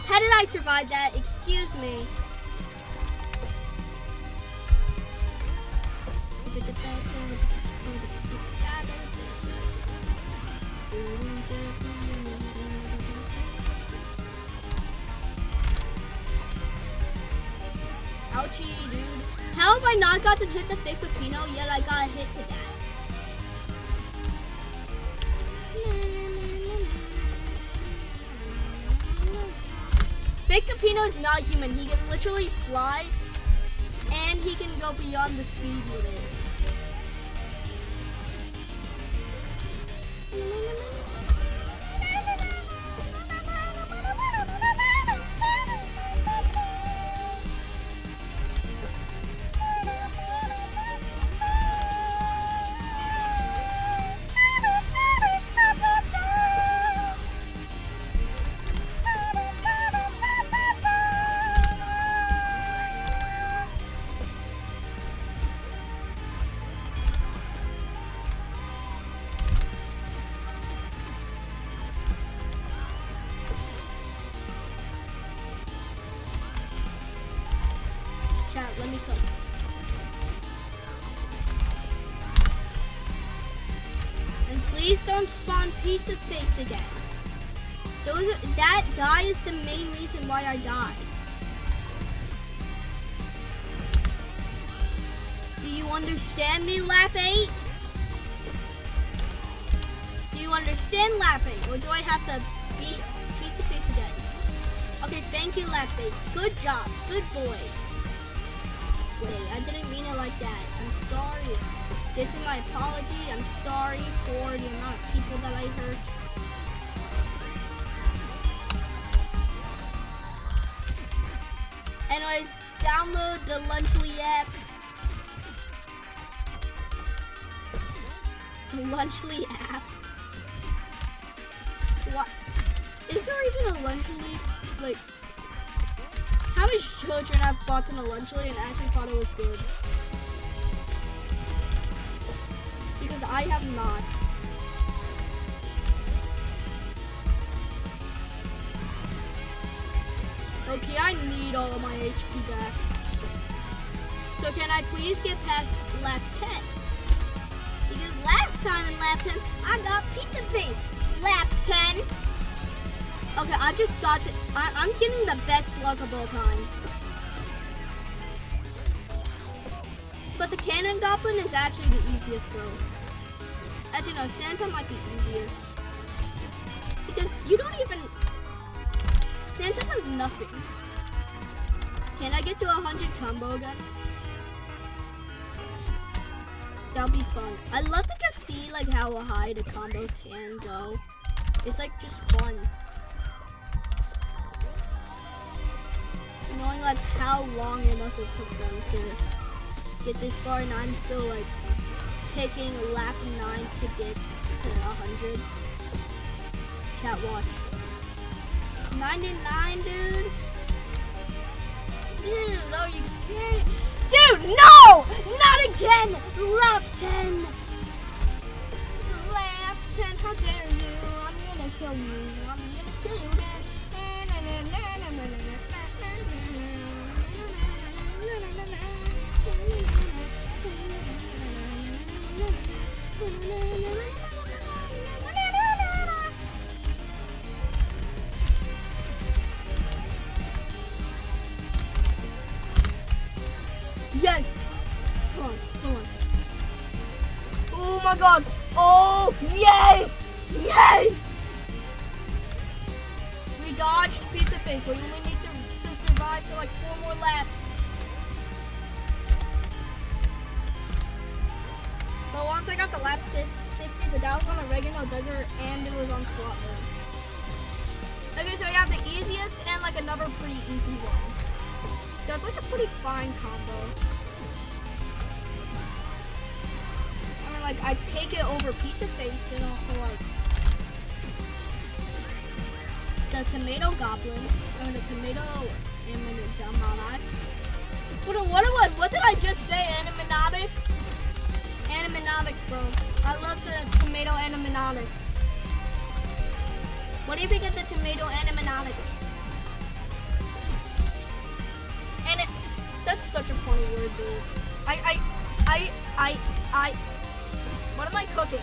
How did I survive that? Excuse me. Ouchie, dude. How have I not got to hit the fake Pepino yet I got hit to that? Fake Pepino is not human. He can literally fly and he can go beyond the speed limit. Chat, let me cook. And please don't spawn Pizza Face again. That guy is the main reason why I died. Do you understand me, Lap 8? Do you understand, Lap 8? Or do I have to beat Pizza Face again? Okay, thank you, Lap 8. Good job. Good boy. Wait, I didn't mean it like that. I'm sorry. This is my apology. I'm sorry for the amount of people that I hurt. Anyways, download the Lunchly app. The Lunchly app. What? Is there even a Lunchly? Like, how many children have bought in a Lunchly and actually thought it was good? Because I have not. Okay, I need all of my HP back. So can I please get past lap 10? Because last time in lap 10, I got Pizza Face. Lap 10. Okay, I just got to, I'm getting the best luck of all time. But the Cannon Goblin is actually the easiest though. Actually no, Santa might be easier. Because you don't even, Santa does nothing. Can I get to 100 combo again? That'll be fun. I'd love to just see like how high the combo can go. It's like just fun. Knowing like how long it must have took them to get this far, and I'm still like taking lap 9 to get to 100. Chat, watch. 99, dude. Dude, are you kidding? Dude, no! Not again! Lap 10! Lap 10, how dare you? I'm gonna kill you. I'm gonna kill you again. Yes! Come on, come on. Oh my god! Oh, yes! Yes! We dodged Pizza Face. We only need to survive for like 4 more laps. But once I got the lap 60, but that was on a regular desert and it was on swap mode. Okay, so we have the easiest and like another pretty easy one. So it's like a pretty fine combo. I mean, like I take it over Pizza Face and also like the Tomato Goblin or the Tomato Animanabic. What did I just say? Animanabic? Animanabic, bro. I love the Tomato Animanabic. What do you think of the Tomato Animanabic? That's such a funny word, dude. What am I cooking?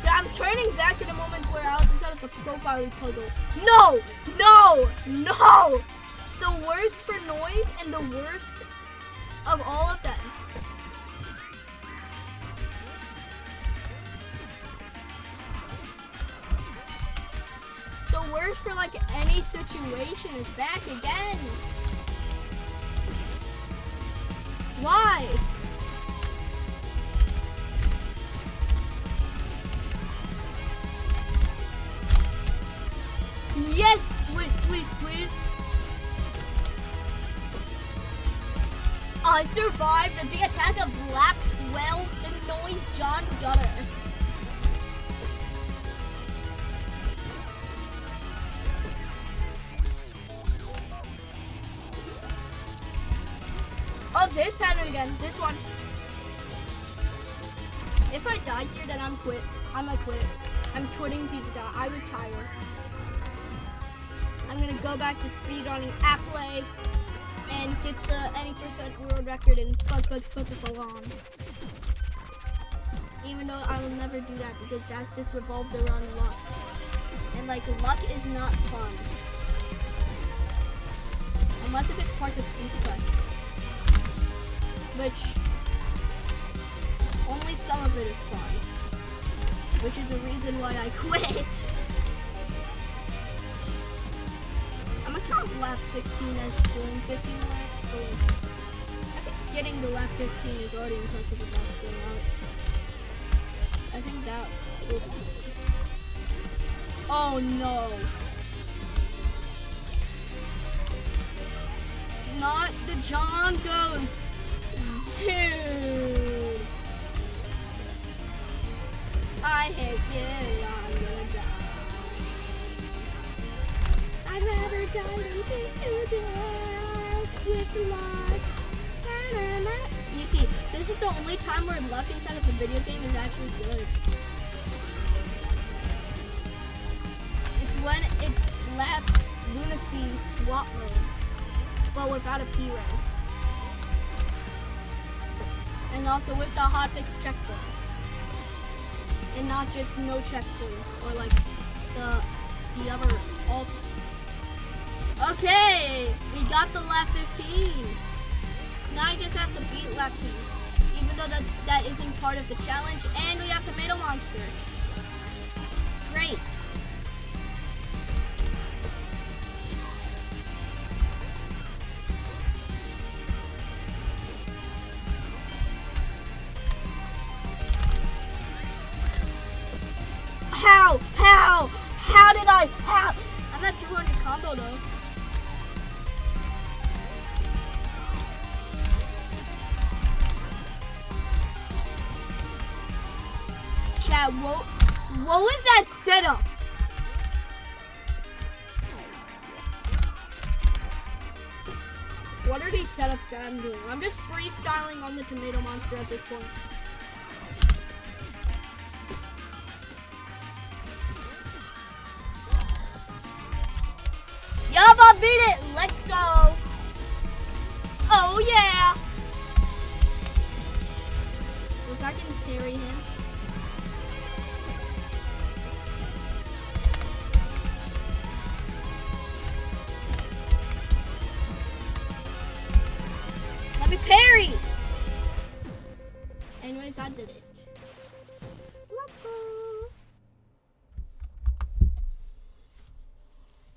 So I'm turning back to the moment where I was inside of the profiling puzzle. No! The worst for noise and the worst of all of them. The worst for like any situation is back again. Why? Yes! Wait, please. I survived the attack of Lap 12, the noise John Gutter. Oh, this pattern again. This one. If I die here, then I'm quit. I'm gonna quit. I'm quitting Pizza Dot. I retire. I'm gonna go back to speedrunning Appley and get the any percent world record in Fuzzbugs Fuzzalong. Even though I will never do that because that's just revolved around luck. And like luck is not fun. Unless if it's parts of Speed Quest. Which only some of it is fun. Which is a reason why I quit. I'm gonna count lap 16 as doing 15 laps. But I think getting to lap 15 is already impressive enough, so I think that will be. Oh no. Not the John Ghost. Dude. I hate you, I'm gonna die. I'd rather die than take you dance with luck. You see, this is the only time where luck inside of a video game is actually good. It's when it's lap lunacy swap mode, but without a P-rank. And also with the hotfix checkpoints. And not just no checkpoints or like the other alt. Okay, we got the lap 15. Now I just have to beat lap 2. Even though that isn't part of the challenge. And we have Tomato Monster. Great. How did I? How? I'm at 200 combo though. Chat, what was that setup? What are these setups that I'm doing? I'm just freestyling on the Tomato Monster at this point. Yup, I beat it! Let's go! Oh yeah! If I can parry him. Let me parry! Anyways, I did it.